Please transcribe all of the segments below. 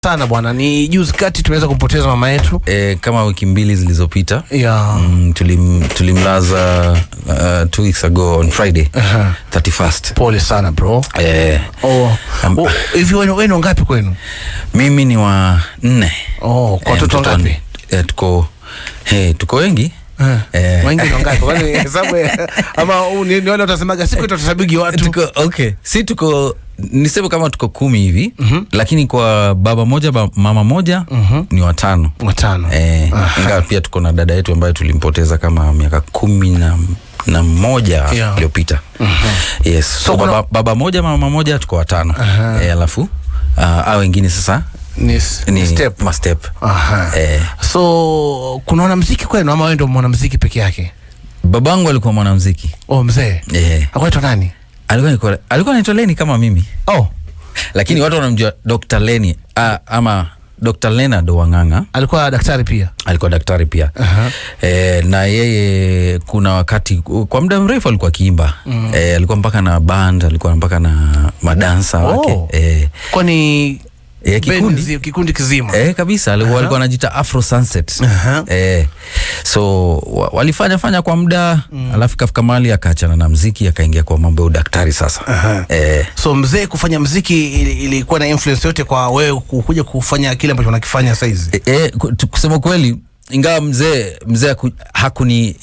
Sana bwana, ni juzi kati tumeweza kumpoteza mama yetu. Kama wiki mbili zilizopita. Yeah. Tulimlaza 2 weeks ago on Friday. 31st. Pole sana bro. Hivi wenu ngapi kwenu? Mimi ni wa 4. Kwa watoto ngapi? Tuko wengi. Wengi ni ngapi? Kwani hesabu ama ni wale utasemaga siku tutasabigi watu. Tuko niseme kama tuko 10 hivi. Lakini kwa baba moja mama moja ni 5. 5. Ingawa pia tuko na dada yetu ambaye tulimpoteza kama miaka 11 iliyopita. Yes. So baba moja mama moja tuko 5. Alafu wengine sasa ni step. So kuna mwanamuziki kwenu ama wewe ndio mwanamuziki peke yake? Babangu alikuwa mwanamuziki. Mzee. Akaitwa nani? Alikuwa anaitwa Leni kama mimi. Lakini watu wanamjua Dr. Leni ama Dr. Leonard Wanganga. Alikuwa daktari pia. Na yeye kuna wakati kwa muda mrefu alikuwa akiimba. Alikuwa mpaka na band, alikuwa mpaka na madansa wake. Kwani kikundi kizima. Kabisa alikuwa anajiita Afro Sunset. So walifanya kwa muda, alafu kafika mahali akaachana na muziki akaingia kwa mambo ya udaktari sasa. So mzee kufanya muziki ilikuwa na influence yote kwa wewe kuja kufanya kile ambacho unakifanya sasa hizi? Kusema kweli, ingawa mzee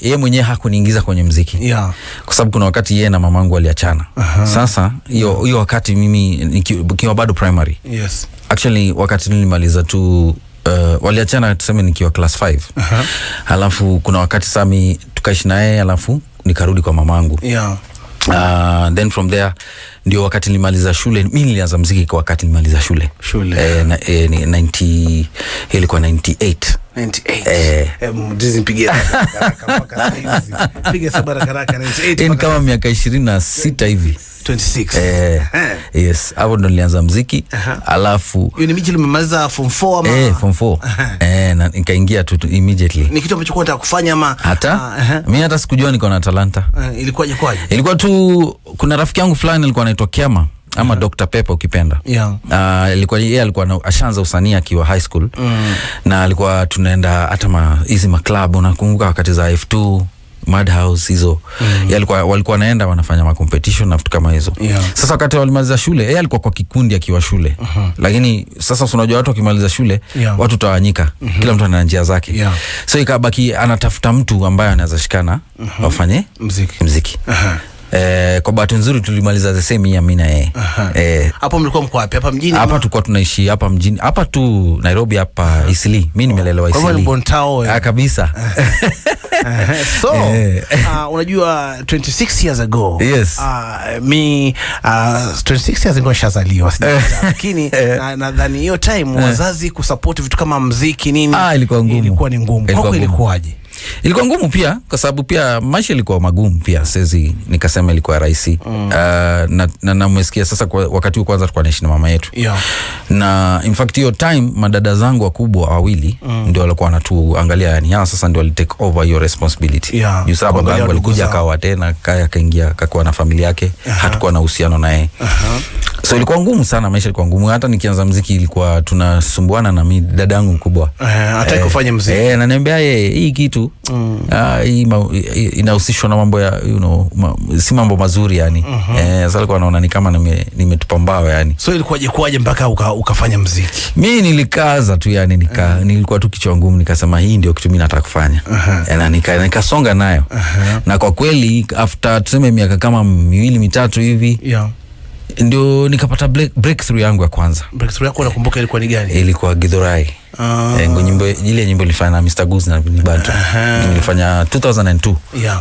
yeye mwenyewe hakuniingiza kwenye muziki. Kwa sababu kuna wakati yeye na mamangu waliachana. Sasa hiyo wakati mimi nikiwa bado primary. Actually wakati nilimaliza tu waliachana tuseme nikiwa class 5. Alafu kuna wakati sami tukaishi naye, alafu nikarudi kwa mamangu. Then from there ndio wakati nilimaliza shule. Mimi nilianza muziki kwa wakati nilimaliza shule. Ilikuwa 98. Mdizi mpigia haraka hizi. Piga sabara haraka 98. Ni kama miaka 26 hivi. 26. Yes, hapo ndo nilianza muziki. Alafu hiyo ni miji umemaliza form 4 ama? Form 4. Na nikaingia tu immediately. Ni kitu ambacho unataka kufanya ama? Mimi hata sikujua niko na talanta. Ilikuwaje? Ilikuwa tu kuna rafiki yangu fulani alikuwa anaitwa Kema ama Dr. Pepper ukipenda. Yeye alikuwa ashaanza usanii akiwa high school. Na alikuwa tunaenda hata hizi club, unakumbuka wakati za F2 Madhouse hizo. Walikuwa naenda wanafanya competition na vitu kama hizo. Sasa wakati walimaliza shule, yeye alikuwa kwa kikundi akiwa shule. Lakini sasa unajua watu wakimaliza shule, watu tawanyika. Kila mtu ana njia zake. So ikabaki anatafuta mtu ambaye anaweza shikana wafanye muziki. Kwa bahati nzuri tulimaliza the same year mimi na yeye. Hapo mlikuwa mko wapi? Hapa mjini? Hapa tulikuwa tunaishi hapa mjini. Hapa tu Nairobi hapa Eastleigh. Mimi nimelelewa Eastleigh. Kwa Bontao. Kabisa. So, unajua 26 years ago. Yes. 26 years ago shazaliwa. Lakini nadhani hiyo time wazazi kusupport vitu kama muziki nini. Ilikuwa ngumu. Ilikuwa ni ngumu. Kwako ilikuwaje? Ilikuwa ngumu pia kwa sababu pia maisha ilikuwa magumu pia. Siwezi nikasema ilikuwa rahisi. Na mmesikia sasa kwa wakati kwanza tulikuwa naishi na mama yetu. Na in fact hiyo time madada zangu wakubwa wawili ndio walikuwa wanatuangalia, yani sasa ndio wali take over your responsibility. Sababu baba yangu alikuja akawa tena akaingia akakuwa na familia yake. Hatakuwa na uhusiano naye. So ilikuwa ngumu sana, maisha ilikuwa ngumu. Hata nikianza muziki ilikuwa tunasumbuana na mimi dada yangu mkubwa. Hataki kufanya muziki. Na niambia hii kitu inahusishwa na mambo ya si mambo mazuri yani. Sasa alikuwa anaona ni kama nimetupa mbao yani. So ilikuwaje mpaka ukafanya muziki? Mimi nilikaza tu yani nilikuwa tu kichwa ngumu, nikasema hii ndio kitu mimi nataka kufanya. Na nikasonga nayo. Na kwa kweli after tuseme miaka kama 2-3 hivi. Ndio nikapata breakthrough yangu ya kwanza. Breakthrough yako unakumbuka ilikuwa ni gani? Ilikuwa Githurai. Nyimbo ilifanya na Mr. Goose na Bado. Nilifanya 2002.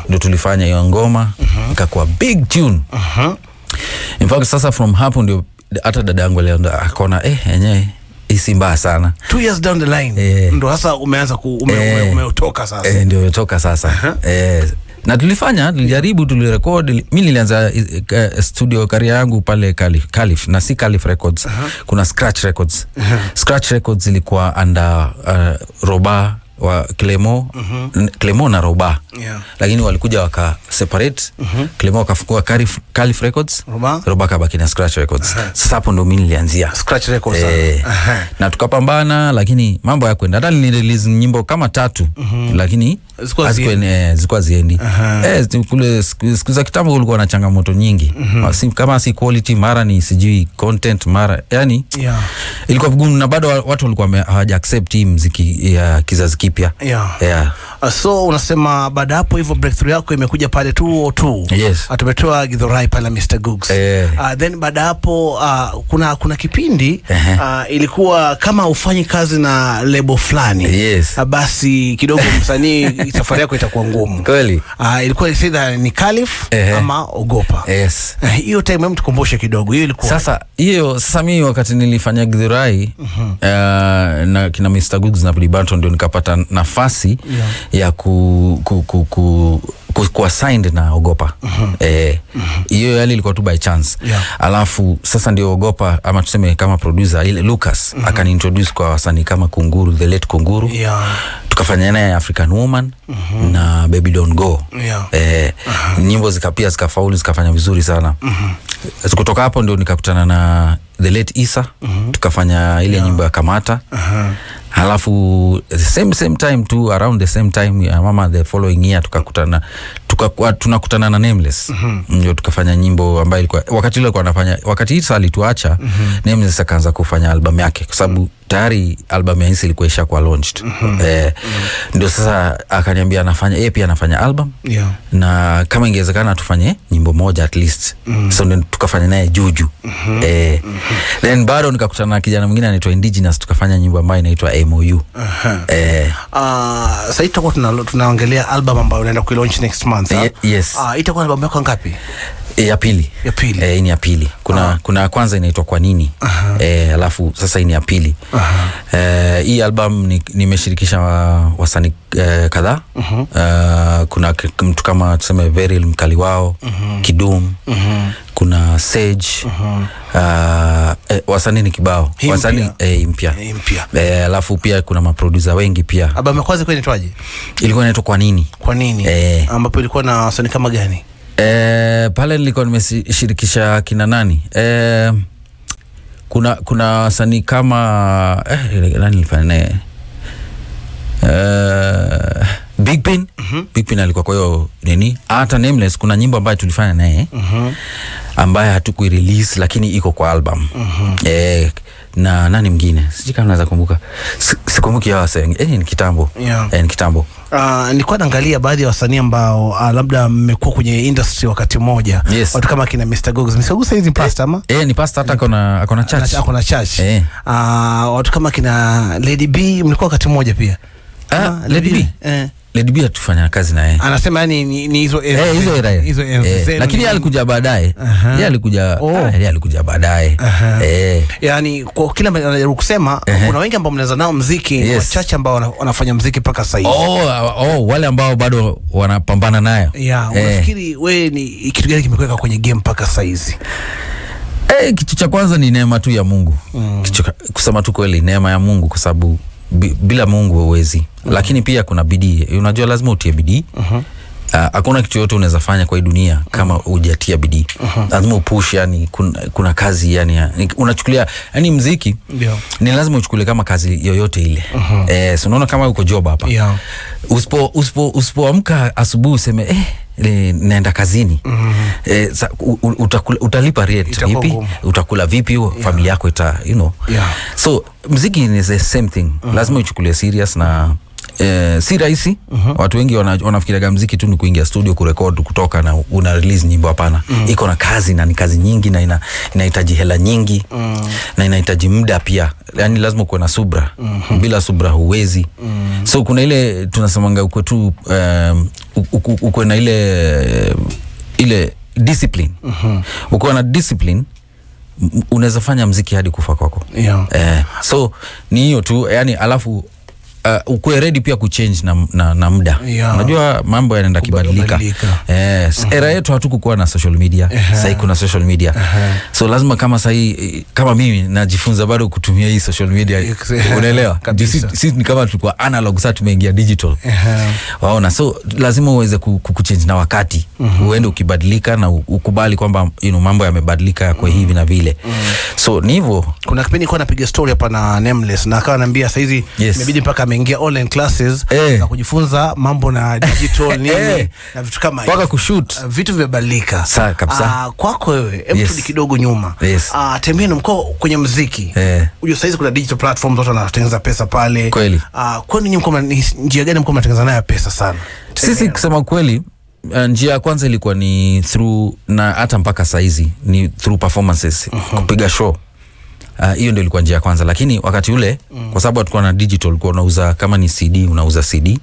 Ndio tulifanya hiyo ngoma, ikakuwa big tune. In fact sasa from hapo ndio hata dada yangu alienda akaona yenyewe si mbaya sana. 2 years down the line ndio sasa umeanza umetoka sasa. Ndio umetoka sasa. Na tulijaribu tulirecord. Mimi nilianza studio career yangu pale Calif na si Calif Records. Kuna Scratch Records. Scratch Records ilikuwa under Roba wa Clemo, Clemo na Roba. Lakini walikuja waka separate. Clemo wakafungua Calif Records, Roba kabaki na Scratch Records. Sasa hapo ndo mimi nilianzia Scratch Records. Na tukapambana, lakini mambo hayakwenda. Hata nilirelease nyimbo kama 3 lakini zilikuwa ziendi. Kule siku za kitambo kulikuwa na changamoto nyingi. Kama si quality, mara ni sijui content, mara yani ilikuwa vigumu, na bado watu walikuwa hawaja accept muziki ya kizazi kipya. So unasema baada hapo hivyo breakthrough yako imekuja pale 202. Yes. Tumetoa Githurai pale Mr. Googs. Then baada hapo kuna kipindi ilikuwa kama ufanyi kazi na label fulani. Yes. Basi kidogo msanii safari yako itakuwa ngumu. Kweli. Ilikuwa ni Calif ama Ogopa. Yes. Hiyo time hebu tukumbushe kidogo. Hiyo ilikuwa sasa mimi wakati nilifanya Githurai na kina Mr. Googs na Billy Banton ndio nikapata nafasi ya kuwa signed na Ogopa. Hiyo yale ilikuwa tu by chance. Alafu sasa ndio Ogopa ama tuseme kama producer ile Lucas akaniintroduce kwa wasanii kama Kunguru, the late Kunguru. Tukafanya naye African Woman na Baby Don't Go. Nyimbo zikafaulu, zikafanya vizuri sana. Kutoka hapo ndio nikakutana na the late Isa, tukafanya ile nyimbo ya Kamata. Halafu same time tu, around the same time mama the following year tunakutana na Nameless. Ndio tukafanya nyimbo ambayo ilikuwa wakati ile alikuwa anafanya, wakati Isa alituacha, Nameless akaanza kufanya album yake kwa sababu tayari album ya Isa ilikuwa ishakuwa launched. Ndio sasa akaniambia anafanya pia anafanya album. Na kama ingewezekana tufanye nyimbo moja at least. So ndio tukafanya naye Juju. Then bado nikakutana na kijana mwingine anaitwa Indigenous, tukafanya nyimbo ambayo inaitwa MOU. Sasa itakuwa tunaongelea album ambayo unaenda ku launch next month. Yes. Itakuwa album yako ngapi? Ya pili. Ni ya pili. Kuna kwanza inaitwa Kwa Nini. Alafu sasa ni ya pili. Hii album nimeshirikisha wasanii kadhaa. Kuna mtu kama tuseme Veril Mkaliwao, Kidum, kuna Sage, wasanii ni kibao. Wasanii mpya. Alafu pia kuna maproducer wengi pia. Album ya kwanza ilikuwa inaitwaje? Ilikuwa inaitwa Kwa Nini. Kwa Nini? Ambapo ilikuwa na wasanii kama gani? Pale nilikuwa nimeshirikisha kina nani? Kuna wasanii kama nani nilifanya naye? Big Pin. Big Pin alikuwa kwa hiyo nini? Hata Nameless kuna nyimbo ambayo tulifanya naye ambayo hatukuirelease lakini iko kwa album. Na nani mwingine? Sijui kama naweza kumbuka. Sikumbuki hao wasanii. Ni kitambo. Ni kitambo. Nilikuwa naangalia baadhi ya wasanii ambao labda mmekuwa kwenye industry wakati mmoja. Watu kama kina Mr. Googs. Mr. Googs hizi pastor ama? Ni pastor, hata akona church. Akona church. Watu kama kina Lady B mlikuwa wakati mmoja pia. Lady B. Lady B tufanya kazi na yeye. Anasema ni hizo hizo enzi. Lakini yeye alikuja baadaye. Yeye alikuja baadaye. Yani kwa kila mtu anajaribu kusema kuna wengi ambao mnaweza nao muziki, wachache ambao wanafanya muziki mpaka sasa hivi. Wale ambao bado wanapambana nayo. Unafikiri wewe ni kitu gani kimekuweka kwenye game mpaka sasa hizi? Kitu cha kwanza ni neema tu ya Mungu. Kusema tu kweli, neema ya Mungu, kwa sababu bila Mungu huwezi. Lakini pia kuna bidii. Unajua lazima utie bidii. Hakuna kitu yote unaweza fanya kwa hii dunia kama hujatia bidii. Lazima upush, yani kuna kazi, yani unachukulia, yani muziki ni lazima uchukulie kama kazi yoyote ile. So unaona kama uko job hapa. Usipoamka asubuhi useme naenda kazini. Utalipa rate vipi? Utakula vipi? Familia yako so muziki is the same thing. Lazima uchukulie serious na si rahisi. Watu wengi wanafikiria muziki tu ni kuingia studio kurekodi kutoka na una release nyimbo. Hapana. Iko na kazi, na ni kazi nyingi, na inahitaji hela nyingi, na inahitaji muda pia. Yani lazima uwe na subra. Bila subra huwezi. So kuna ile tunasemanga uko tu uko na ile discipline. Uko na discipline unaweza fanya muziki hadi kufa kwako. So ni hiyo tu, yani alafu ukue ready pia kuchange na muda. Unajua mambo yanaenda kibadilika. Era yetu hatukukuwa na social media. Sasa kuna social media. So lazima kama kama mimi najifunza bado kutumia hii social media. Unaelewa? Sisi ni kama tulikuwa analog, sasa tumeingia digital. Waona, so lazima uweze kuchange na wakati. Uende ukibadilika na ukubali kwamba mambo yamebadilika kwa hivi na vile. So ni hivyo. Kuna kipindi nilikuwa napiga story hapa na Nameless na akawa ananiambia sasa hizi imebidi mpaka ameingia online classes na kujifunza mambo na digital nini na vitu kama hivyo. Paka kushoot. Vitu vimebadilika. Sawa kabisa. Kwako wewe, hebu turudi kidogo nyuma. Tembea mko kwenye muziki. Unajua sasa hizi kuna digital platforms watu wanatengeneza pesa pale. Kweli. Kwani nyinyi mko njia gani mko mnatengeneza nayo pesa sana? Sisi kusema kweli njia ya kwanza ilikuwa ni through, na hata mpaka saizi ni through performances, kupiga show. Hiyo ndio ilikuwa njia ya kwanza, lakini wakati ule kwa sababu tulikuwa na digital, ulikuwa unauza kama ni CD unauza CD.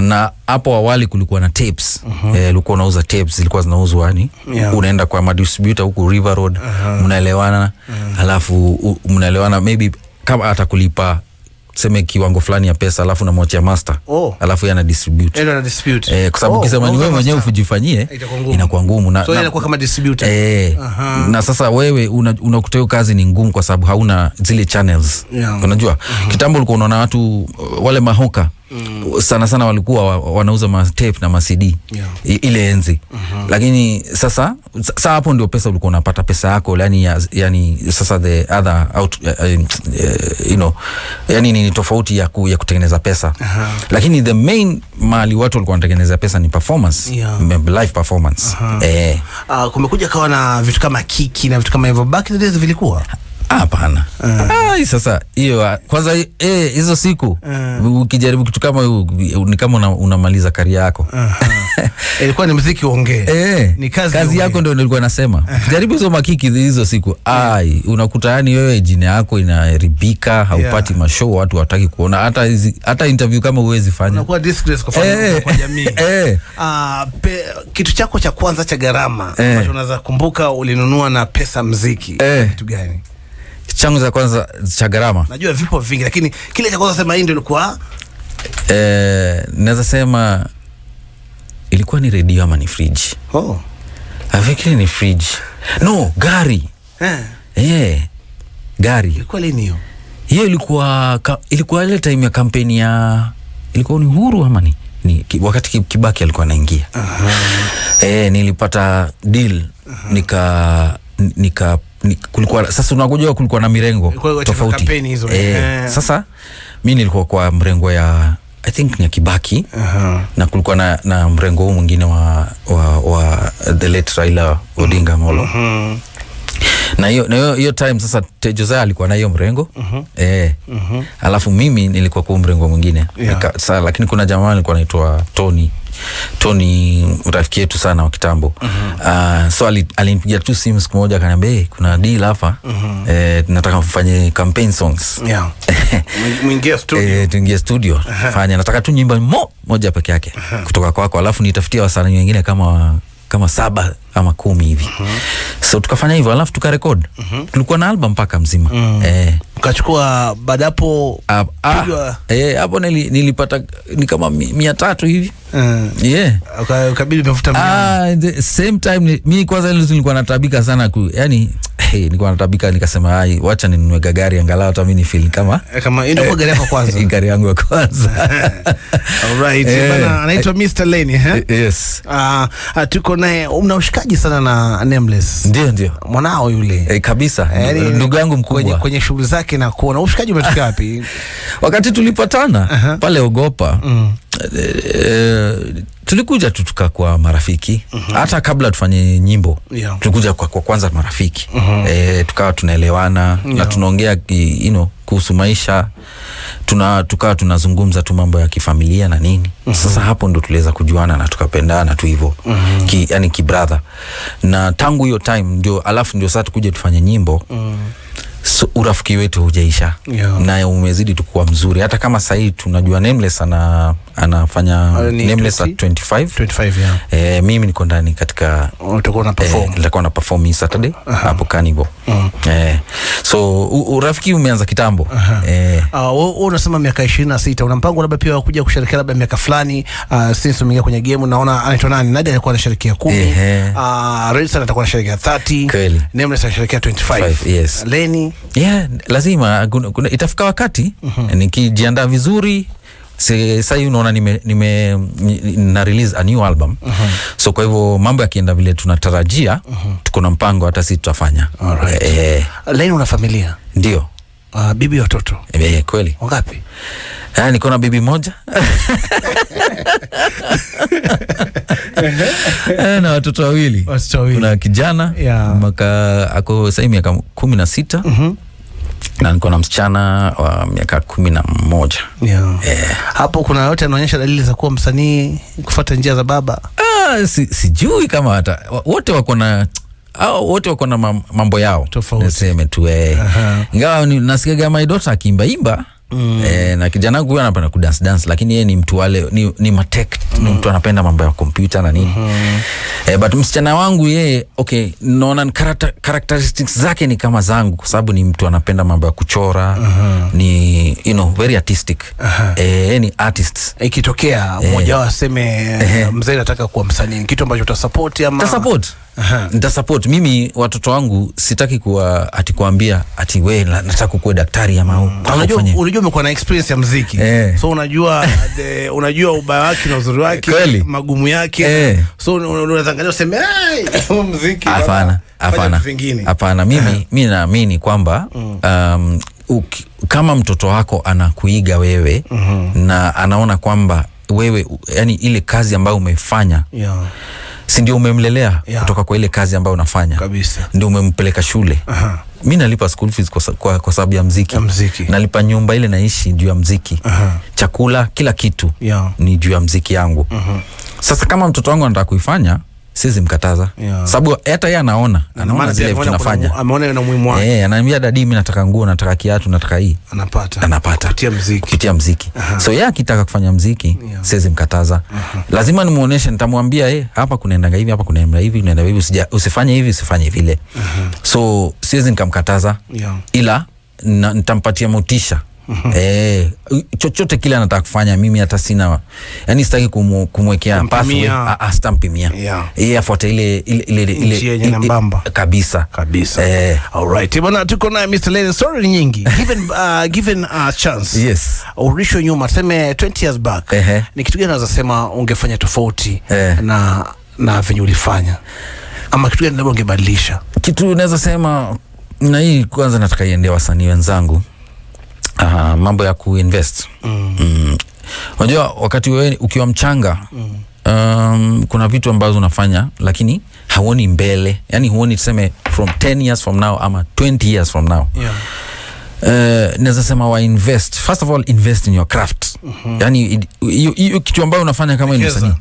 Na hapo awali kulikuwa na tapes. Ulikuwa unauza tapes, zilikuwa zinauzwa yani. Unaenda kwa distributor huko River Road, mnaelewana, alafu mnaelewana maybe kama atakulipa tuseme kiwango fulani ya pesa, alafu unamwachia master, alafu yana distribute. Kwa sababu ukisema ni wewe mwenyewe ufujifanyie inakuwa ngumu, so inakuwa kama distributor. Na sasa wewe unakuta hiyo kazi ni ngumu kwa sababu hauna zile channels. Unajua kitambo ulikuwa unaona watu wale mahoka sana walikuwa wanauza ma tape na ma CD ile enzi. Lakini sasa hapo ndio pesa ulikuwa unapata pesa yako, yani sasa the other out yani ni tofauti ya kutengeneza pesa. Lakini the main mali watu walikuwa wanatengeneza pesa ni performance, live performance. Kumekuja kawa na vitu kama kiki na vitu kama hivyo, back in the days vilikuwa hapana. Sasa hiyo kwanza hizo siku ukijaribu kitu kama ni kama unamaliza career yako. Ilikuwa ni muziki uongee. Ni kazi yako ndio nilikuwa nasema. Jaribu hizo makiki hizo siku. Unakuta yani wewe jina yako inaharibika, haupati mashow, watu wataki kuona hata interview kama uwezi fanya. Unakuwa disgrace kwa jamii. Kitu chako cha kwanza cha gharama ambacho unaweza kumbuka ulinunua na pesa muziki, kitu gani? Changu za kwanza cha gharama, najua vipo vingi, lakini kile cha kwanza sema hii ndio ilikuwa naweza sema ilikuwa ni radio ama ni fridge. Afikiri ni fridge. No, gari. Gari. Ilikuwa lini hiyo? Hiyo ilikuwa ile time ya kampeni ya, ilikuwa ni Uhuru ama ni wakati Kibaki alikuwa anaingia. Nilipata deal kulikuwa sasa unakujua kulikuwa na mirengo tofauti. Sasa mimi nilikuwa kwa mrengo ya I think ni ya Kibaki. Na kulikuwa na mrengo huu mwingine wa the late Raila Odinga Molo. Na hiyo time sasa Josiah alikuwa na hiyo mrengo. Alafu mimi nilikuwa kwa mrengo mwingine. Lakini kuna jamaa alikuwa anaitwa Tony rafiki yetu sana wa kitambo. So alinipigia tu simu siku moja akaniambia kuna deal hapa. Nataka mfanye campaign songs. Mwingie studio. Tuingie studio. Fanya nataka tu nyimbo moja peke yake kutoka kwako, alafu nitafutia wasanii wengine kama 7 ama 10 hivi. So tukafanya hivyo, alafu tukarekod. Tulikuwa na album mpaka mzima. Ukachukua baada hapo hapo nilipata ni kama 300 hivi. Ukabidi umefuta the same time mimi kwanza nilikuwa natabika sana yani nilikuwa natabika, nikasema wacha ninunue gari angalau hata mimi ni feel kama ndio gari yako kwanza. Gari yangu ya kwanza. Alright, bana anaitwa Mr. Lenny, Yes. Tuko naye, mnaushikaji sana na Nameless. Ndio. Mwanao yule. Kabisa. Ndugu yangu mkubwa. Kwenye shughuli zake na kuona ushikaji umetoka wapi? Wakati tulipatana pale Ogopa, tulikuja tukakuwa marafiki. Hata kabla tufanye nyimbo, tulikuja kwa kwanza marafiki. Tukawa tunaelewana na tunaongea kuhusu maisha. Tukawa tunazungumza tu mambo ya kifamilia na nini. Sasa hapo ndo tuliweza kujuana na tukapendana tu hivyo. Yani kibrother. Na tangu hiyo time ndio, alafu ndio sasa tukuje tufanye nyimbo. So urafiki wetu hujaisha. Na umezidi tu kuwa mzuri. Hata kama sasa tunajua Nameless anafanya Nameless at 25. Mimi niko ndani katika nitakuwa na perform Saturday hapo Carnival. So urafiki umeanza kitambo. Unasema miaka 26, una mpango labda pia kuja kusherehekea labda miaka fulani since umeingia kwenye game? Naona anaitwa nani, Nadia alikuwa anasherehekea 10, Redson atakuwa anasherehekea 30, Nameless anasherehekea 25. Yes. Leni lazima itafika wakati nikijiandaa vizuri. Sasa hivi unaona na release a new album. So kwa hivyo mambo yakienda vile tunatarajia, tuko na mpango hata sisi tutafanya. Leni, una familia? Ndio. Bibi, watoto? Kweli. Wangapi? Niko na bibi moja na watoto wawili. Kuna kijana ako sasa miaka 16 na niko na msichana wa miaka 11. Hapo kuna yote anaonyesha dalili za kuwa msanii, kufuata njia za baba? Sijui kama hata wote wako na mambo yao tofauti, niseme tu. Ingawa nasikia my daughter akiimba na kijana wangu anapenda ku dance, lakini yeye ni mtu wale ni matek, ni mtu anapenda mambo ya computer na nini. But msichana wangu yeye naona characteristics zake ni kama zangu, kwa sababu ni mtu anapenda mambo ya kuchora, ni very artistic. Ni artist. Ikitokea mmoja wao aseme mzee anataka kuwa msanii, kitu ambacho utasupport ama? Nitasupport. Mimi watoto wangu sitaki kuwa kuambia wewe nataka kuwa daktari ama unajua umekuwa na experience ya muziki. So unajua ubaya wake na uzuri wake, magumu yake. So unaangalia useme muziki. Hapana. Mimi naamini kwamba kama mtoto wako anakuiga wewe na anaona kwamba wewe yani ile kazi ambayo umefanya si ndio umemlelea kutoka kwa ile kazi ambayo unafanya kabisa, ndio umempeleka shule. Mimi nalipa school fees kwa sababu ya muziki. Nalipa nyumba ile naishi juu ya muziki. Chakula, kila kitu ni juu ya muziki yangu. Sasa kama mtoto wangu anataka kuifanya, siwezi mkataza. Sababu hata yeye anaona zile vitu tunafanya. Ameona na muhimu wake. Ananiambia dadi, mimi nataka nguo, nataka kiatu, nataka hii. Anapata kupitia muziki. So yeye akitaka kufanya muziki, siwezi mkataza. Lazima nimuoneshe, nitamwambia hapa kunaenda hivi, hapa kunaenda hivi, unaenda hivi, usifanye hivi, usifanye vile. So siwezi nikamkataza, ila nitampatia motisha. Chochote kile anataka kufanya, mimi hata sina, yani sitaki kumwekea pathway, sitampimia. Yeye afuate ile nambamba kabisa. Alright bwana, tuko na Mr. Leni. Story nyingi given a chance. Yes. Urisho nyuma, tuseme 20 years back, ni kitu gani unaweza sema ungefanya tofauti na venye ulifanya, ama kitu gani labda ungebadilisha? Kitu unaweza sema, na hii kwanza nataka iende wasanii wenzangu, mambo ya kuinvest. Unajua wakati wewe ukiwa mchanga, kuna vitu ambazo unafanya lakini hauoni mbele, yani huoni tuseme from 10 years from now ama 20 years from now. Naweza sema wa invest. First of all, invest in your craft. Yani hiyo kitu ambayo unafanya kama ni msanii,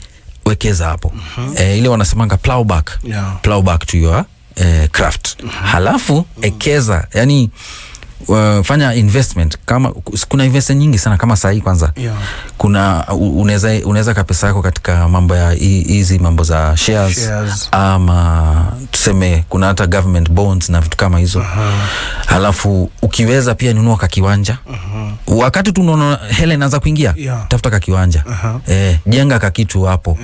wekeza hapo. Ile wanasemanga plow back to your craft. Halafu ekeza, yani fanya investment. Kama kuna investment nyingi sana, kama sahi kwanza kuna unaweza ka pesa yako katika mambo ya hizi mambo za shares. Ama tuseme kuna hata government bonds na vitu kama hizo. Halafu ukiweza pia nunua ka kiwanja. Wakati tunaona hela inaanza kuingia, tafuta ka kiwanja. Jenga ka kitu hapo.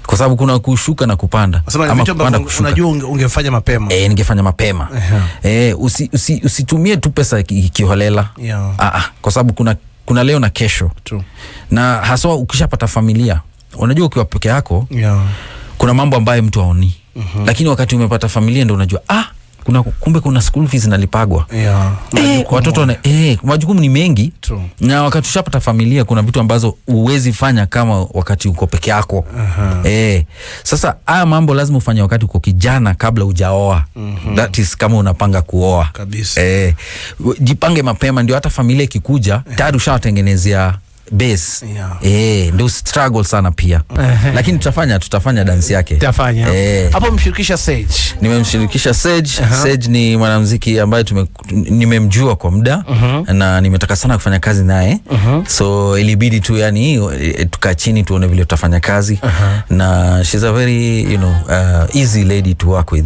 Kwa sababu kuna kushuka na kupanda. Ama kupanda kushuka. Unajua ungefanya mapema. Ningefanya mapema. Usitumie tu pesa kiholela. Kwa sababu kuna leo na kesho. Na haswa ukishapata familia, unajua ukiwa peke yako, kuna mambo ambayo mtu haoni. Lakini wakati umepata familia ndio unajua kumbe kuna school fees nalipagwa. Watoto majukumu ni mengi. Na wakati ushapata familia, kuna vitu ambazo uwezi fanya kama wakati uko peke yako. Sasa haya mambo lazima ufanye wakati uko kijana, kabla hujaoa. That is kama unapanga kuoa kabisa. Jipange mapema, ndio hata familia ikikuja tayari ushawatengenezea bass. Ndio struggle sana pia. Lakini tutafanya dance yake. Tutafanya. Hapo mshirikisha Sage. Nimemshirikisha Sage. Sage ni mwanamuziki ambaye nimemjua kwa muda na nimetaka sana kufanya kazi naye. So ilibidi tu yani tukaa chini tuone vile tutafanya kazi. Na she's a very easy lady to work with.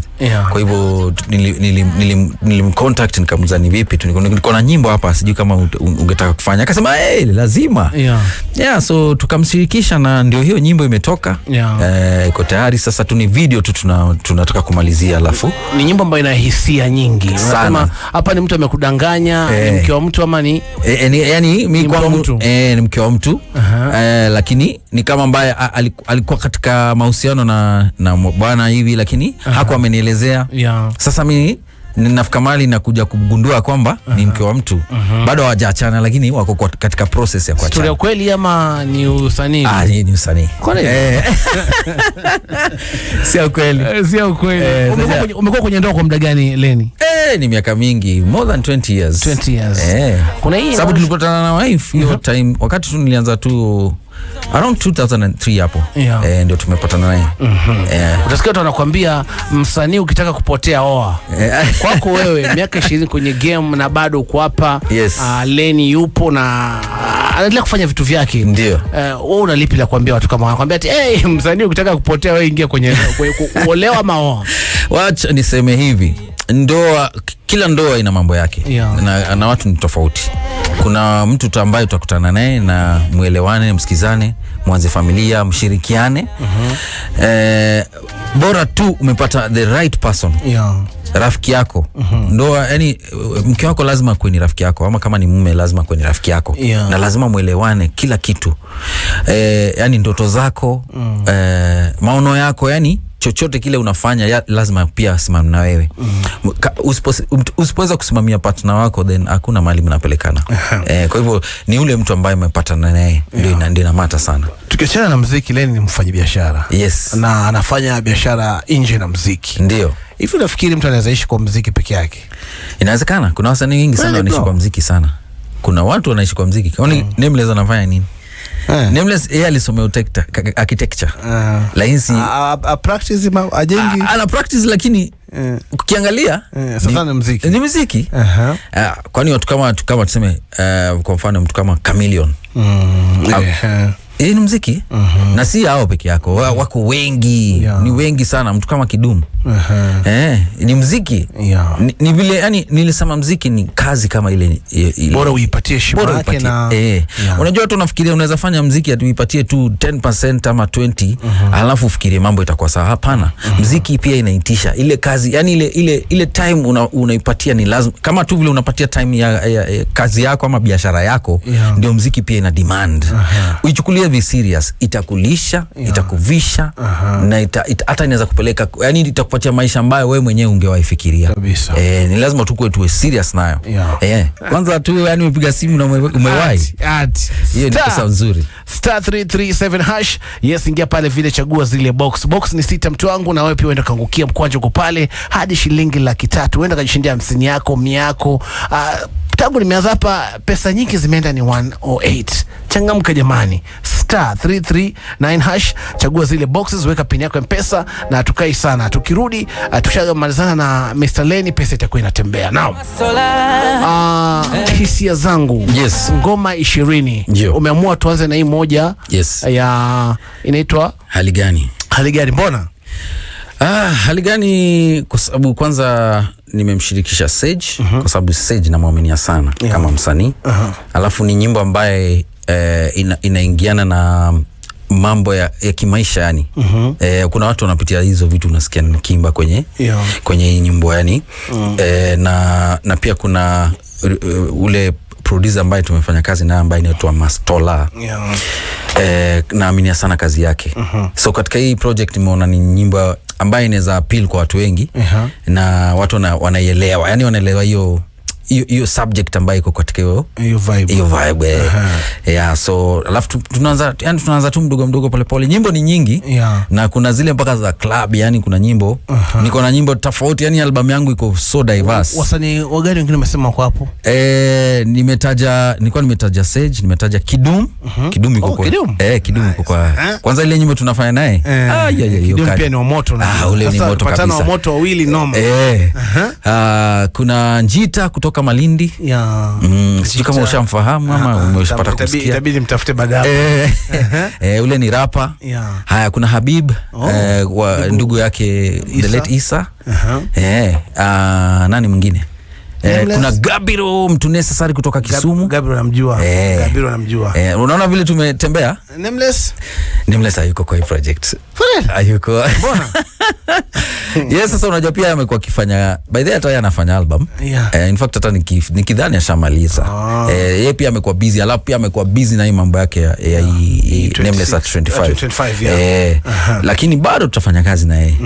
Kwa hivyo nilimcontact nikamuuliza ni vipi tu niko na nyimbo hapa sijui kama ungetaka kufanya. Akasema lazima. So tukamshirikisha na ndio hiyo nyimbo imetoka. Iko tayari sasa tu ni video tu tunataka kumalizia alafu. Ni nyimbo ambayo ina hisia nyingi. Unasema hapa ni mtu amekudanganya, ni mke wa mtu ama ni yani mimi kwangu ni mke wa mtu. Lakini ni kama ambaye alikuwa katika mahusiano na bwana hivi lakini hakuwa amenielezea. Sasa mimi ninafika mali na kuja kugundua kwamba ni mke wa mtu. Bado hawajaachana lakini wako katika process ya kuachana. Story kweli ama ni usanii? Ni usanii. Kwa nini? Sio kweli. Sio kweli. Umekuwa kwenye ndoa kwa muda gani Lenny? Ni miaka mingi, more than 20 years. 20 years. Kuna hii sababu tulikutana na wife hiyo time wakati tu nilianza tu around 2003 hapo. Ndio tumepatana naye. Utasikia watu wanakuambia msanii ukitaka kupotea oa. Kwako wewe miaka 20 kwenye game na bado uko hapa. Lenny yupo na anaendelea kufanya vitu vyake. Ndio. Wewe unalipi la kuambia watu kama wanakuambia ati msanii ukitaka kupotea wewe ingia kwenye kuolewa ama oa? Wacha niseme hivi. Kila ndoa ina mambo yake. Na watu ni tofauti. Kuna mtu ambaye utakutana naye na muelewane, msikizane, mwanze familia, mshirikiane. Bora tu umepata the right person. Rafiki yako. Ndoa yani mke wako lazima kuwe ni rafiki yako ama kama ni mume lazima kuwe ni rafiki yako. Na lazima muelewane kila kitu. Yani ndoto zako, maono yako yani chochote kile unafanya lazima pia simame na wewe. Usipoweza kusimamia partner wako then hakuna mahali mnapelekana. Kwa hivyo ni ule mtu ambaye umepatana naye ndio inamata sana. Tukiachana na muziki, Lenny ni mfanyabiashara. Na anafanya biashara nje na muziki. Ndio. Hivi unafikiri mtu anaweza ishi kwa muziki peke yake? Inawezekana. Kuna wasanii wengi sana wanaishi kwa muziki sana. Kuna watu wanaishi kwa muziki. Kwani Nameless anafanya nini? Nameless yeye alisomea architecture. Lainsi practice ajengi. Ana practice lakini ukiangalia sasa ni muziki. Ni muziki. Kwani watu kama tuseme kwa mfano mtu kama Chameleon. Ni muziki. Na si hao peke yako, wako wengi. Ni wengi sana, mtu kama Kidum. Ni muziki. Ni vile yani nilisema muziki ni kazi kama ile bora uipatie heshima yake na unajua watu unafikiria unaweza fanya muziki ati uipatie tu 10% ama 20 alafu ufikirie mambo itakuwa sawa. Hapana. Muziki pia inaitisha ile kazi, yani ile time unaipatia ni lazima, kama tu vile unapatia time ya kazi yako ama biashara yako, ndio muziki pia ina demand. Uichukulie be serious, itakulisha, itakuvisha na hata inaweza kupeleka, yani itakupatia maisha ambayo wewe mwenyewe ungewaifikiria. Ni lazima tu kuwe serious nayo. Kwanza tu yani umepiga simu na umewahi. Hiyo ni pesa nzuri. *337#. Yes, ingia pale vile chagua zile box ni 6 mtu wangu, na wewe pia uenda kaangukia mkwanja uko pale hadi shilingi 300,000. Uenda kujishindia 50 yako, 100 yako. Tangu nimeanza hapa pesa nyingi zimeenda ni 108. Changamka jamani. *339#. Chagua zile boxes, weka pin yako M-Pesa na tukai sana. Tukirudi tushamalizana na Mr. Lenny, pesa itakuwa inatembea. Now hisia zangu. Ngoma 20. Umeamua tuanze na hii moja. Ya inaitwa Hali Gani. Hali Gani mbona? Hali Gani kwa sababu kwanza nimemshirikisha Sage. Kwa sababu Sage namwaminia sana kama msanii. Alafu ni nyimbo ambaye inaingiana na mambo ya kimaisha yani. Kuna watu wanapitia hizo vitu, unasikia nikimba kwenye nyimbo yani. Na pia kuna ule producer ambaye tumefanya kazi naye ambaye anaitwa Mastola. Naaminia sana kazi yake. So katika hii project nimeona ni nyimbo ambaye inaweza appeal kwa watu wengi. Na watu wanaielewa, yani wanaelewa hiyo hiyo subject ambayo iko katika hiyo vibe. Yeah, so alafu tunaanza tu mdogo pole. Nyimbo ni nyingi, na kuna zile mpaka za club, yani kuna nyimbo niko na nyimbo tofauti, yani album yangu iko so diverse. Wasanii wagani wengine umesema kwa hapo? Nilikuwa nimetaja Sage, nimetaja Kidum. Kidum iko kwa Kidum iko kwa kwanza ile nyimbo tunafanya naye. Kidum pia ni moto na ule ni moto kabisa. Patana moto wawili noma. Kuna Njita kutoka Malindi. Sijui kama ushamfahamu ama umeshapata kusikia. Itabidi mtafute baadaye. Ule ni rapper. Haya, kuna Habib, ndugu yake the late Isa. Nani mwingine? Kuna Gabiro Mtunesa Sari kutoka Kisumu. Gabiro namjua. Gabiro namjua. Unaona vile tumetembea? Nameless hayuko kwa hii project. Hayuko. Mbona? Yes, sasa unajua pia amekuwa akifanya, by the way hata yeye anafanya album. In fact hata nikidhani ashamaliza. Yeye pia amekuwa busy, alafu pia amekuwa busy na hii mambo yake ya Nameless at 25. Lakini bado tutafanya kazi na yeye.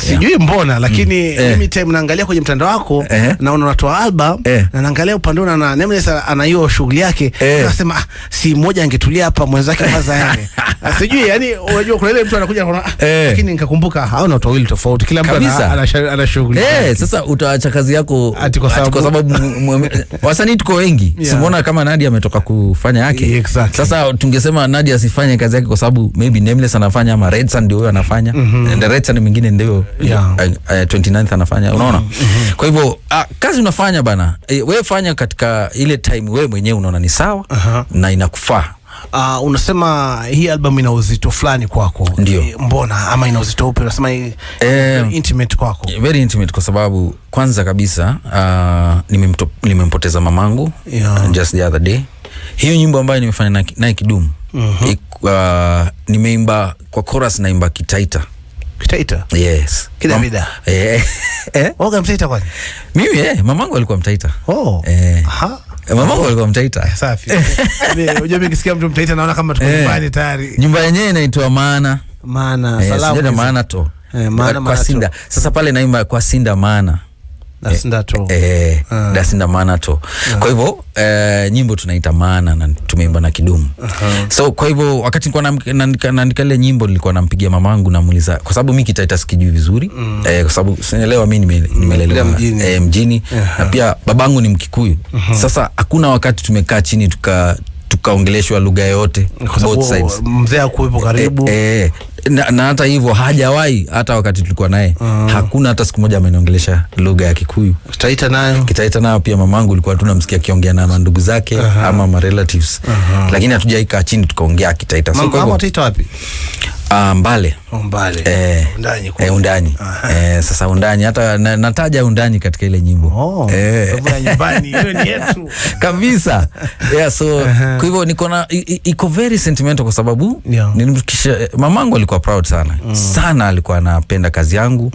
Sijui mbona, lakini mimi time naangalia kwenye mtandao wako naona unatoa album na naangalia upande na Nameless ana hiyo shughuli yake, nasema si mmoja angetulia hapa mwenzake kwanza yake. Sijui, yani unajua kuna ile mtu anakuja kuna lakini nikakumbuka haona watu wawili tofauti, kila mtu ana shughuli. Sasa utaacha kazi yako kwa sababu wasanii tuko wengi. Simuona kama Nadia ametoka kufanya yake. Sasa tungesema Nadia asifanye kazi yake kwa sababu maybe Nameless anafanya ama Red Sun ndio huyo anafanya, and Red Sun mwingine ndio 29th anafanya, unaona. Kwa hivyo kazi unafanya bana, wewe fanya katika ile time wewe mwenyewe unaona ni sawa na inakufaa. Unasema hii album ina uzito fulani kwako. Mbona ama ina uzito upi? Unasema intimate kwako. Very intimate kwa sababu kwanza kabisa nimempoteza mamangu just the other day. Hiyo nyimbo ambayo nimefanya na Kidum, nimeimba kwa chorus, naimba Kitaita. Yes. Kidabida. Waga Mtaita kwani? Mimi mamangu alikuwa Mtaita. Mamangu alikuwa Mtaita. Safi. Unajua nikisikia mtu Mtaita naona kama tuko nyumbani tayari. Nyumba yenyewe inaitwa Maana. Salamu. Maana to. Kwa Sinda. Sasa pale naimba kwa Sinda Maana. Dasinda to. Dasinda Maana to. Kwa hivyo nyimbo tunaita Maana na tumeimba na Kidum. So kwa hivyo wakati nilikuwa naandika ile nyimbo nilikuwa nampigia mamangu namuuliza, kwa sababu mimi Kitaita sikijui vizuri. Kwa sababu sielewa, mimi nimelelewa mjini na pia babangu ni Mkikuyu. Sasa hakuna wakati tumekaa chini tukaongeleshwa lugha yote both sides. Mzee akuwepo karibu. Na hata hivyo hajawahi, hata wakati tulikuwa naye hakuna hata siku moja ameniongelesha lugha ya Kikuyu. Kitaita nayo pia mamangu alikuwa tunamsikia akiongea na ndugu zake ama ma relatives, lakini hatujaikaa chini tukaongea Kitaita. So kwa hivyo Kitaita wapi? Mbale. Undani. Sasa Undani, hata nataja Undani katika ile nyimbo. Nyumbani hiyo ni yetu kabisa. So kwa hivyo niko na iko very sentimental kwa sababu nilimkisha mamangu alikuwa proud sana alikuwa anapenda kazi yangu.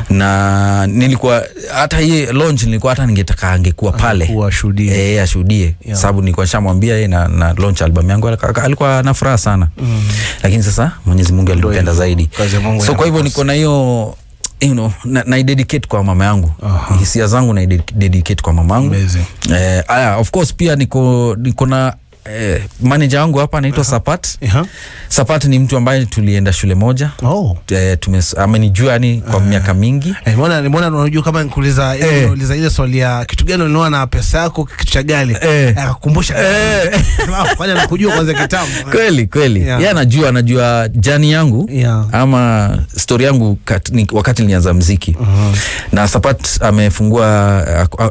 Na nilikuwa hata hii launch nilikuwa hata ningetaka angekuwa pale ashuhudie sababu nilikuwa nishamwambia yeye na launch album yangu alikuwa na furaha sana. Lakini sasa Mwenyezi Mungu alipenda zaidi. So kwa hivyo niko na hiyo na dedicate kwa mama yangu. Hisia zangu na dedicate kwa mamangu. Of course pia niko na manager wangu hapa anaitwa Sapat. Sapat ni mtu ambaye tulienda shule moja. Amenijua ni kwa miaka mingi. Mbona unajua kama nikuuliza ile swali ya kitu gani unaona na pesa yako kitu cha gani? Akakumbusha. Kwani anakujua kwanza kitambo. Kweli. Yeye anajua jani yangu ama story yangu wakati nilianza muziki. Na Sapat amefungua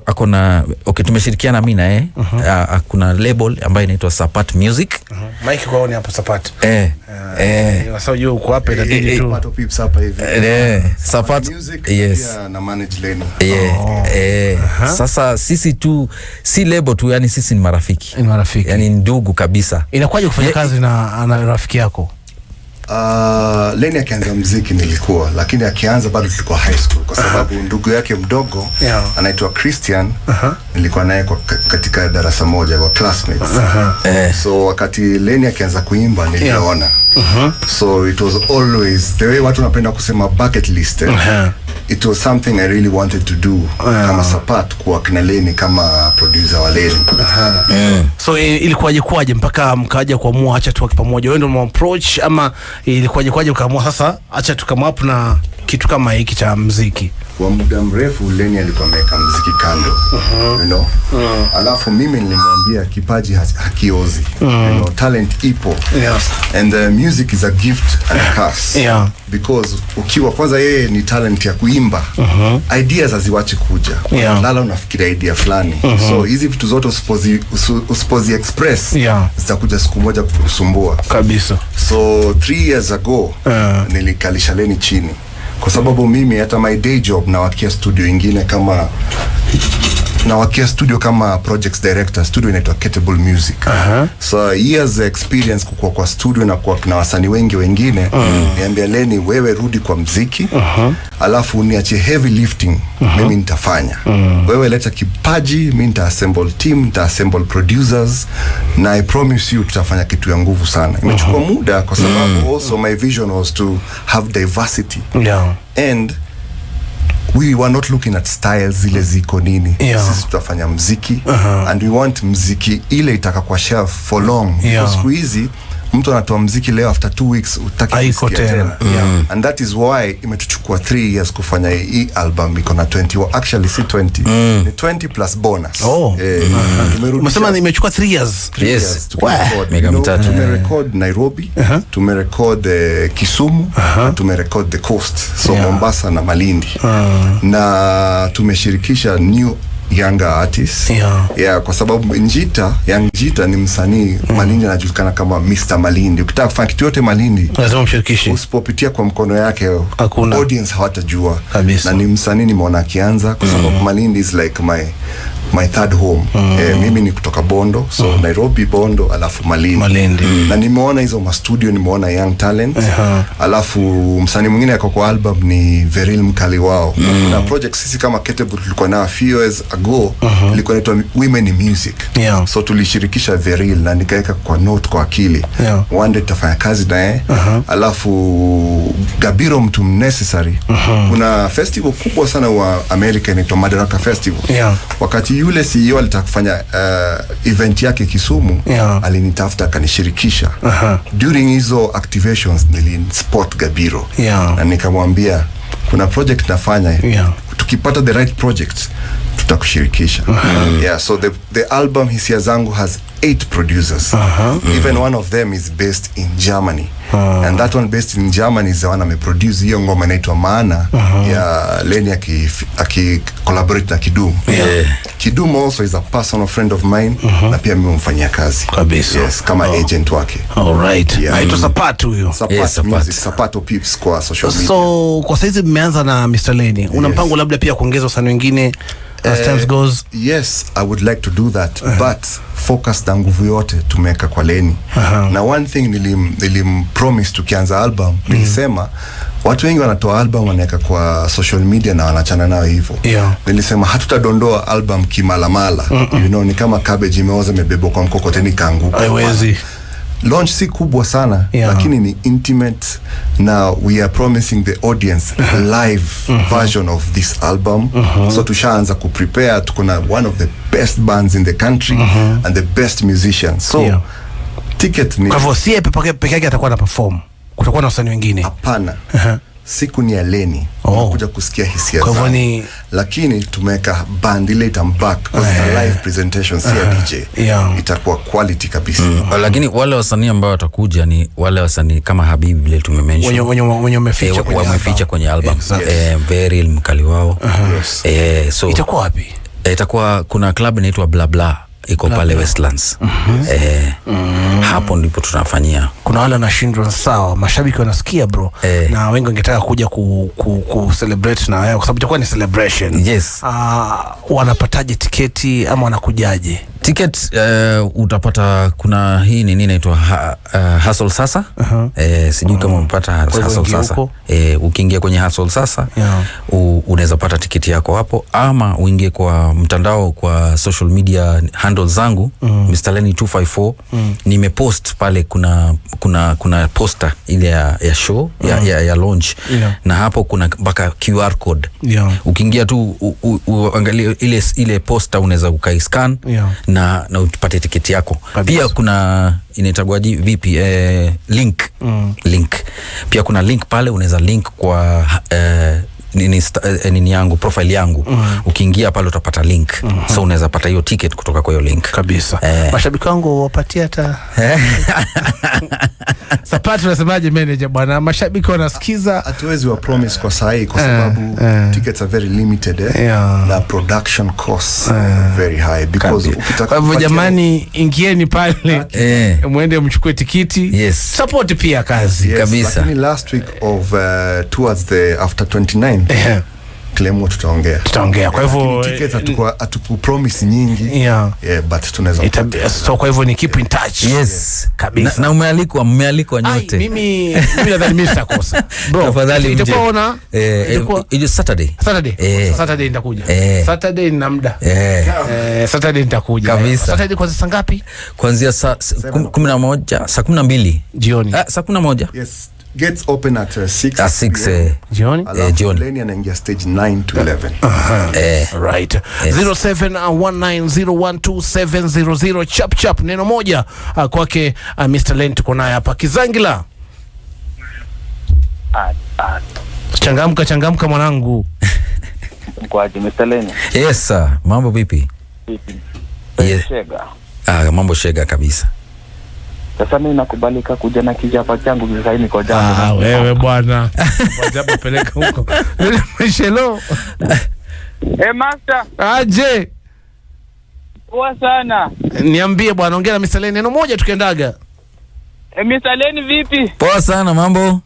akona tumeshirikiana mimi na yeye. Kuna label ambayo inaitwa Sapat Music. Mike kwaoni hapo Sapat. Sasa unajua uko hapa itabidi tu pato pips hapa hivi. Sapat Music na manage Lenny. Sasa sisi tu si label tu, yani sisi ni marafiki. Yani ndugu kabisa. Inakuwaje kufanya kazi na rafiki yako? Lenny akianza muziki nilikuwa, lakini akianza bado tulikuwa high school kwa sababu ndugu yake mdogo anaitwa Christian, nilikuwa naye katika darasa moja wa classmates. So wakati Lenny akianza kuimba niliona. So it was always the way watu wanapenda kusema bucket list. it was something I really wanted to do kama Sapat, kwa kina Lenny kama producer wa Lenny. So ilikuwaje mpaka mkaja kuamua acha tuwake pamoja? Wewe ndio approach ama ilikuwaje ukaamua sasa acha tukam up na kitu kama hiki cha muziki? Kwa muda mrefu Lenny alikuwa ameweka muziki kando, you know. Alafu mimi nilimwambia kipaji hakiozi, you know, talent ipo. And music is a gift and a curse. Because ukiwa kwanza yeye ni talent ya kuimba, ideas haziwachi kuja. Lala unafikiria idea fulani. So hizi vitu zote usipozi express zitakuja siku moja kukusumbua kabisa. So 3 years ago nilikalisha Lenny chini, kwa sababu mimi hata my day job nawakia studio ingine kama projects director, studio inaitwa Ketable Music. So years experience kwa studio na kwa na wasanii wengi wengine. Niambia Lenny, wewe rudi kwa muziki, alafu niachie heavy lifting, mimi nitafanya. Wewe leta kipaji, mimi nita assemble team, nita assemble producers, na I promise you tutafanya kitu ya nguvu sana. Imechukua muda kwa sababu also my vision was to have diversity. And we were not looking at styles zile ziko nini. Sisi tutafanya muziki, and we want muziki ile itaka kwa shelf for long. Siku hizi mtu anatoa muziki leo, after 2 weeks utaki kusikia tena. And that is why imetuchukua 3 years kufanya hii album. Iko na 20, actually si 20, ni 20 plus bonus. Umesema imechukua 3 years? Yes. Tumerecord Nairobi, tumerecord Kisumu, tumerecord the coast, so Mombasa na Malindi. Na tumeshirikisha new younger artists. Kwa sababu Young Jita ni msanii Malindi, anajulikana kama Mr. Malindi. Ukitaka kufanya kitu yote Malindi lazima umshirikishe. Usipopitia kwa mkono yake audience hawatajua. Na ni msanii nimeona akianza, kwa sababu Malindi is like my third home. Mimi ni kutoka Bondo, so Nairobi, Bondo, alafu Malindi. Na nimeona hizo studio, nimeona young talent. Alafu msanii mwingine yako kwa album ni Veril Mkali wao. Kuna project sisi kama Ketable tulikuwa na few years ago, ilikuwa inaitwa Women in Music. So tulishirikisha Veril na nikaweka kwa note kwa akili. One day tutafanya kazi naye. Alafu Gabiro mtu necessary. Kuna festival kubwa sana wa America inaitwa Madaraka Festival. Wakati yule CEO alitaka kufanya event yake Kisumu, alinitafuta akanishirikisha. During hizo activations nilispot Gabiro, na nikamwambia kuna project nafanya, tukipata the right project tutakushirikisha. So the album Hisia Zangu has 8 producers. Even one of them is based in Germany. And that one based in Germany is the one ameproduce hiyo ngoma inaitwa Maana ya Lenny aki collaborate na Kidum. Kidum also is a personal friend of mine, na pia mimi mfanyia kazi kabisa. Kama agent wake. Alright. Aitwa Sapat huyo. Sapato Pips kwa social media. So kwa saizi mmeanza na Mr. Lenny, una mpango labda pia kuongeza wasanii wengine as time goes? Yes, I would like to do that, but focus na nguvu yote tumeka kwa Lenny. Na one thing nilim promise tukianza album, nilisema watu wengi wanatoa album wanaweka kwa social media na wanachana nao hivyo. Nilisema hatutadondoa album kimalamala. You know, ni kama cabbage imeoza imebebwa kwa mkokoteni kaanguka. Haiwezi. Launch si kubwa sana, lakini ni intimate, na we are promising the audience live version of this album. So tushaanza kuprepare, tuko na one of the best bands in the country and the best musicians. So ticket ni kwa hivyo si peke yake atakuwa na perform, kutakuwa na wasanii wengine? Hapana. Siku ni ya Lenny, unakuja kusikia Hisia Zangu, lakini tumeka band ile itambak kwa live presentation, si ya DJ. Itakuwa quality kabisa. Lakini wale wasanii ambao watakuja ni wale wasanii kama Habibi vile tumemention, wenye wameficha kwenye album. Veril Mkali wao. So itakuwa wapi? Itakuwa kuna club inaitwa Bla Bla, iko pale Westlands. Hapo ndipo tunafanyia. Kuna wale wanashindwa sawa, mashabiki wanasikia bro, na wengi wangetaka kuja ku celebrate na wewe kwa sababu itakuwa ni celebration. Wanapataje tiketi ama wanakujaje? Ticket utapata kuna hii nini inaitwa Hustle Sasa. Sijui kama umepata Hustle Sasa. Ukiingia kwenye Hustle Sasa unaweza pata tiketi yako hapo, ama uingie kwa mtandao kwa social media handles zangu Mr. Lenny 254. Nimepost pale, kuna poster ile ya show ya launch na hapo kuna mpaka QR code. Ukiingia tu uangalie ile poster, unaweza ukaiscan na upate tiketi yako. Pia kuna inaitagwaji vipi link. Pia kuna link pale, unaweza link kwa nini yangu, profile yangu. Ukiingia pale utapata link. So unaweza pata hiyo ticket kutoka kwa hiyo link. Kabisa. Mashabiki wangu wapatie hata Sapati, unasemaje manager bwana? Mashabiki wanasikiza. Hatuwezi wa promise kwa sahi kwa sababu tickets are very limited na production costs very high because kwa hivyo jamani, ingieni pale muende mchukue tikiti. Support pia kazi. Kabisa. Lakini last week of towards the after 29 Clemo tutaongea. Kwa hivyo tickets hatukupromise nyingi. But tunaweza. So kwa hivyo ni keep in touch. Kabisa. Na mmealikwa nyote. Mimi nadhani mimi sitakosa. Bro, tafadhali mje. Itakuwa Saturday. Saturday nitakuja. Saturday nina muda. Saturday nitakuja. Kabisa. Saturday kwa saa ngapi? Kuanzia saa 11, saa 12 jioni. Saa 11. Yes. Gets open at 6. At 6 jioni. Lenny anaingia stage 9 to 11. Right. 0719012700 chap neno moja kwake Mr. Lenny, tuko naye hapa Kizangila. Changamka mwanangu. Mkwaje Mr. Lenny? Yes sir. Mambo vipi? Shega. Mambo shega kabisa. Sasa mimi nakubalika kuja na kijapa changu sasa hivi kwa jambo. Wewe bwana. Wajaba peleka huko. Hello. Master. Aje. Poa sana. Niambie bwana, ongea na Mr. Lenny neno moja tukiendaga. Mr. Lenny vipi? Poa sana, mambo?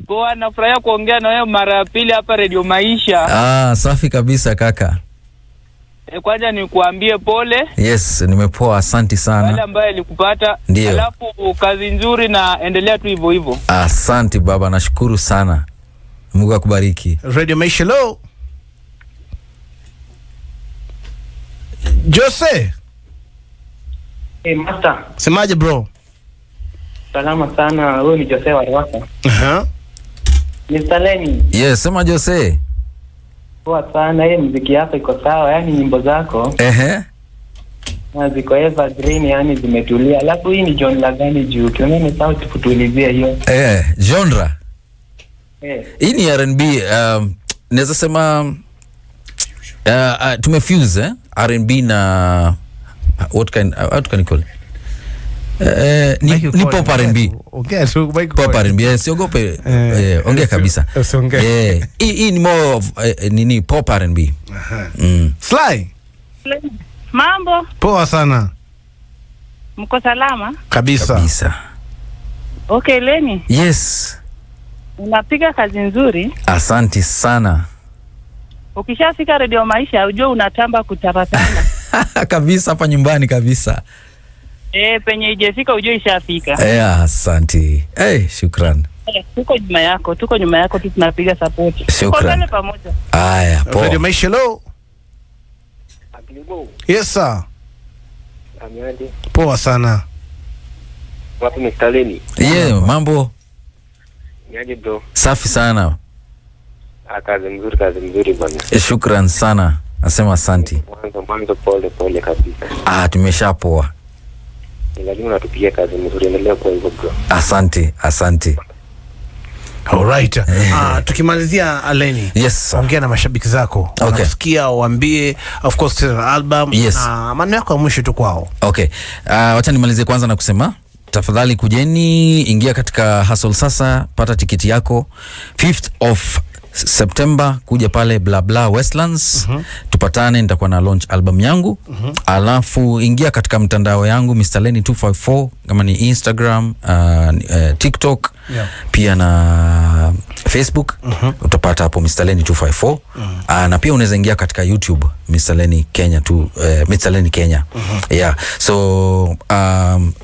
Poa, nafurahia kuongea na wewe mara ya pili hapa Radio Maisha. Safi kabisa kaka. Kwanza nikuambie pole. Yes, nimepoa, asante sana. Wale ambaye alikupata. Alafu kazi nzuri na endelea tu hivyo hivyo. Asante baba, nashukuru sana. Mungu akubariki. Radio Maisha. Hello. Jose. Master. Semaje bro? Salama sana. Wewe ni Jose wa Rwaka. Mr. Lenny. Yes, sema Jose. Poa sana, muziki yako iko sawa, yani nyimbo zako ziko evergreen, yani zimetulia. Alafu hii ni genre gani juu? Kiona sauti kutulizia hiyo. Genre. Hii ni R&B, naweza sema tumefuse R&B na what can you call it? Ni pop R&B. Pop R&B. Siogope. Ongea kabisa. Hii ni more of nini pop R&B. Sly. Mambo. Poa sana. Mko salama? Kabisa. Okay, Lenny. Yes. Unapiga kazi nzuri. Asante sana. Ukishafika Radio Maisha ujue unatamba kutapatana. Kabisa hapa nyumbani kabisa. Penye ijefika ujue ishafika. Asante. Shukran. Tuko nyuma yako tu tunapiga support. Shukran. Kwa pamoja. Haya, poa. Radio Maisha. Hello. Yes sir. Amiandi. Poa sana. Wapi Mr. Lenny? Mambo? Niaje bro? Safi sana. Kazi mzuri bwana. Shukran sana. Nasema asante. Mwanzo pole kabisa. Tumeshapoa. Lazima unatupigia kazi mzuri, endelea kwa hivyo bro. Asante. Alright. Tukimalizia Lenny. Yes. Ongea na mashabiki zako. Unasikia waambie of course album na maneno yako ya mwisho tu kwao. Okay. Wacha nimalizie kwanza na kusema tafadhali kujeni, ingia katika Hustle Sasa, pata tiketi yako 5th of September, kuja pale bla bla Westlands. Tupatane, nitakuwa na launch album yangu. Alafu ingia katika mtandao yangu Mr. Lenny 254 kama ni Instagram, TikTok, pia na Facebook utapata hapo Mr. Lenny 254. Na pia unaweza ingia katika YouTube Mr. Lenny Kenya Mr. Lenny Kenya. Yeah. So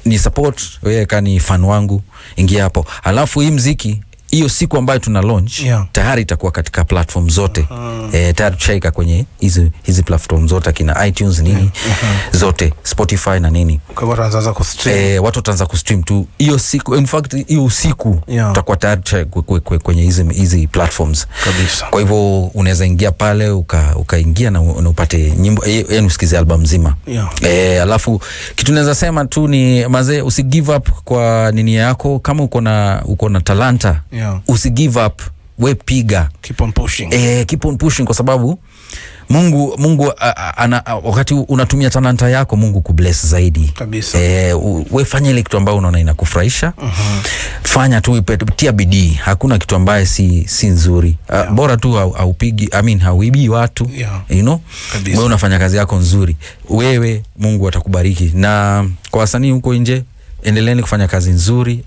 ni support wewe, kani fan wangu, ingia hapo. Alafu hii muziki hiyo siku ambayo tuna launch tayari itakuwa katika platform zote. Tayari tushaika kwenye hizi platform zote, kina iTunes nini zote, Spotify na nini. Kwa watu wanaanza kustream. Watu wataanza kustream tu hiyo siku. In fact hiyo usiku tutakuwa tayari kwenye hizi platforms kabisa. Kwa hivyo unaweza ingia pale ukaingia na upate nyimbo, yaani usikize album nzima. Alafu kitu naweza sema tu ni mazee, usi give up kwa nini yako. Kama uko na talanta, usi give up, we piga, keep on pushing. Keep on pushing, kwa sababu Mungu wakati unatumia talanta yako, Mungu kubless zaidi kabisa. We fanya ile kitu ambayo unaona inakufurahisha. Fanya tu, tia bidii. Hakuna kitu ambaye si nzuri. Bora tu haupigi, hauibii watu. You know, wewe unafanya kazi yako nzuri, wewe Mungu atakubariki. Na kwa wasanii huko nje, endeleeni kufanya kazi nzuri.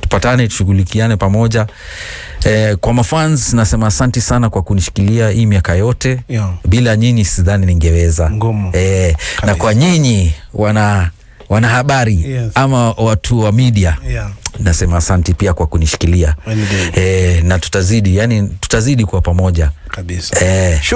Tupatane, tushughulikiane pamoja. Kwa mafans nasema asante sana kwa kunishikilia hii miaka yote. Bila nyinyi sidhani ningeweza. Na kwa nyinyi wana habari ama watu wa media, nasema asante pia kwa kunishikilia. Na tutazidi kwa pamoja kabisa.